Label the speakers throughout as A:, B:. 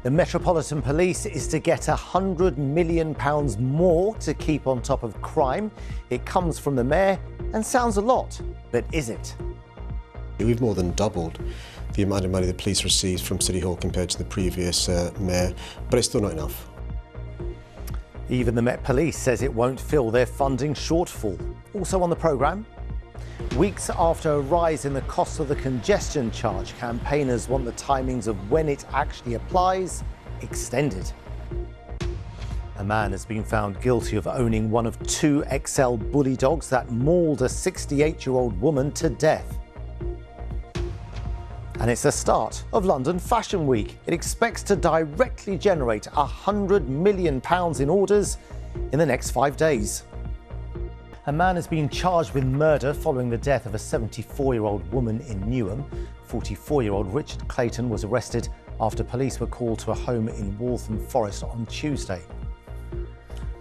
A: The Metropolitan Police is to get £100 million more to keep on top of crime. It comes from the Mayor and sounds a lot, but is it?
B: We've more than doubled the amount of money the police receives from City Hall compared to the previous Mayor, but it's still not enough.
A: Even the Met Police says it won't fill their funding shortfall. Also on the programme, weeks after a rise in the cost of the congestion charge, campaigners want the timings of when it actually applies extended. A man has been found guilty of owning one of 2 XL bully dogs that mauled a 68-year-old woman to death. And it's the start of London Fashion Week. It expects to directly generate £100 million in orders in the next 5 days. A man has been charged with murder following the death of a 74-year-old woman in Newham. 44-year-old Richard Clayton was arrested after police were called to a home in Waltham Forest on Tuesday.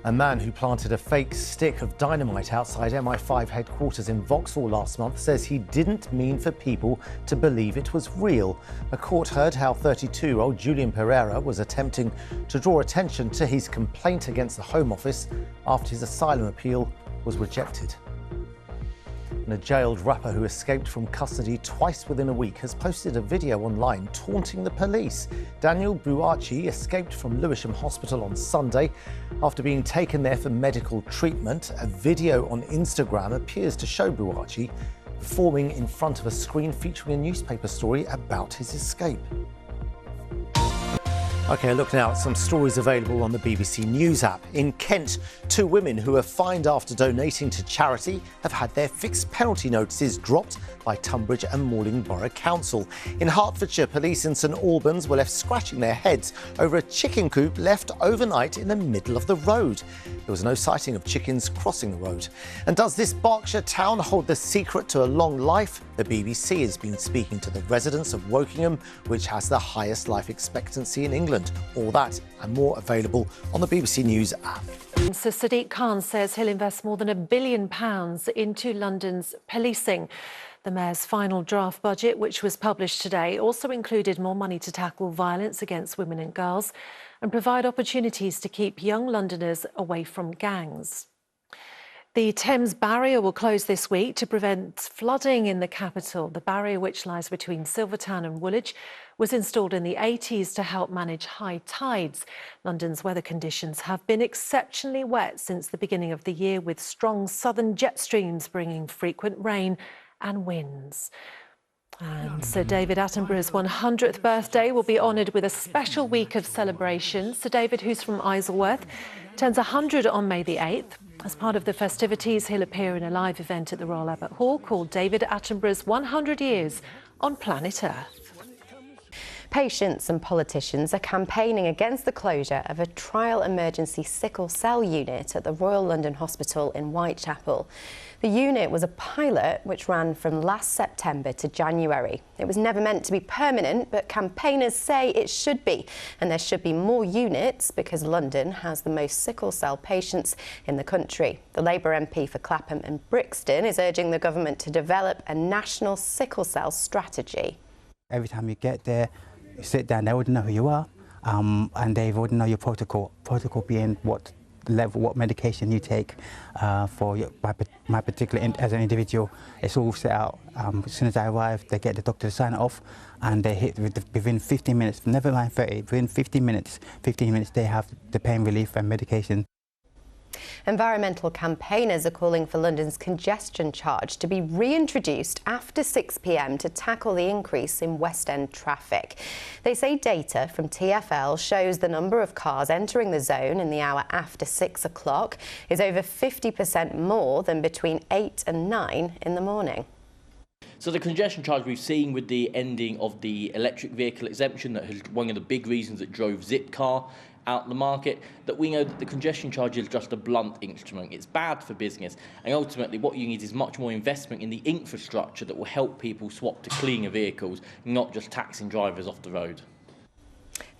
A: A man who planted a fake stick of dynamite outside MI5 headquarters in Vauxhall last month says he didn't mean for people to believe it was real. A court heard how 32-year-old Julian Pereira was attempting to draw attention to his complaint against the Home Office after his asylum appeal was rejected. And a jailed rapper who escaped from custody twice within a week has posted a video online taunting the police. Daniel Buachi escaped from Lewisham Hospital on Sunday after being taken there for medical treatment. A video on Instagram appears to show Buachi performing in front of a screen featuring a newspaper story about his escape. OK, look now at some stories available on the BBC News app. In Kent, 2 women who were fined after donating to charity have had their fixed penalty notices dropped by Tunbridge and Malling Borough Council. In Hertfordshire, police in St Albans were left scratching their heads over a chicken coop left overnight in the middle of the road. There was no sighting of chickens crossing the road. And does this Berkshire town hold the secret to a long life? The BBC has been speaking to the residents of Wokingham, which has the highest life expectancy in England. All that and more available on the BBC News app.
C: Sir Sadiq Khan says he'll invest more than £1 billion into London's policing. The Mayor's final draft budget, which was published today, also included more money to tackle violence against women and girls and provide opportunities to keep young Londoners away from gangs. The Thames barrier will close this week to prevent flooding in the capital. The barrier, which lies between Silvertown and Woolwich, was installed in the 80s to help manage high tides. London's weather conditions have been exceptionally wet since the beginning of the year, with strong southern jet streams bringing frequent rain and winds. And Sir David Attenborough's 100th birthday will be honoured with a special week of celebrations. Sir David, who's from Isleworth, turns 100 on May the 8th. As part of the festivities, he'll appear in a live event at the Royal Albert Hall called David Attenborough's 100 Years on Planet Earth.
D: Patients and politicians are campaigning against the closure of a trial emergency sickle cell unit at the Royal London Hospital in Whitechapel. The unit was a pilot which ran from last September to January. It was never meant to be permanent, but campaigners say it should be, and there should be more units because London has the most sickle cell patients in the country. The Labour MP for Clapham and Brixton is urging the government to develop a national sickle cell strategy.
E: Every time you get there, you sit down, they already know who you are, and they already know your protocol. Protocol being what level, what medication you take for my particular, as an individual. It's all set out. As soon as I arrive, they get the doctor to sign it off, and they hit within 15 minutes, never mind 30, within 15 minutes they have the pain relief and medication.
D: Environmental campaigners are calling for London's congestion charge to be reintroduced after 6 p.m. to tackle the increase in West End traffic. They say data from TfL shows the number of cars entering the zone in the hour after 6 o'clock is over 50% more than between 8 and 9 in the morning.
F: So the congestion charge we've seen with the ending of the electric vehicle exemption, that is one of the big reasons that drove Zipcar out the market, that we know that the congestion charge is just a blunt instrument. It's bad for business, and ultimately what you need is much more investment in the infrastructure that will help people swap to cleaner vehicles, not just taxing drivers off the road.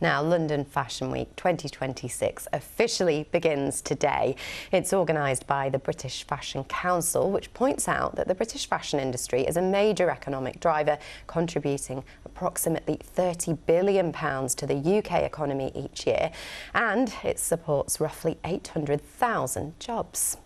D: Now, London Fashion Week 2026 officially begins today. It's organised by the British Fashion Council, which points out that the British fashion industry is a major economic driver, contributing approximately £30 billion to the UK economy each year, and it supports roughly 800,000 jobs.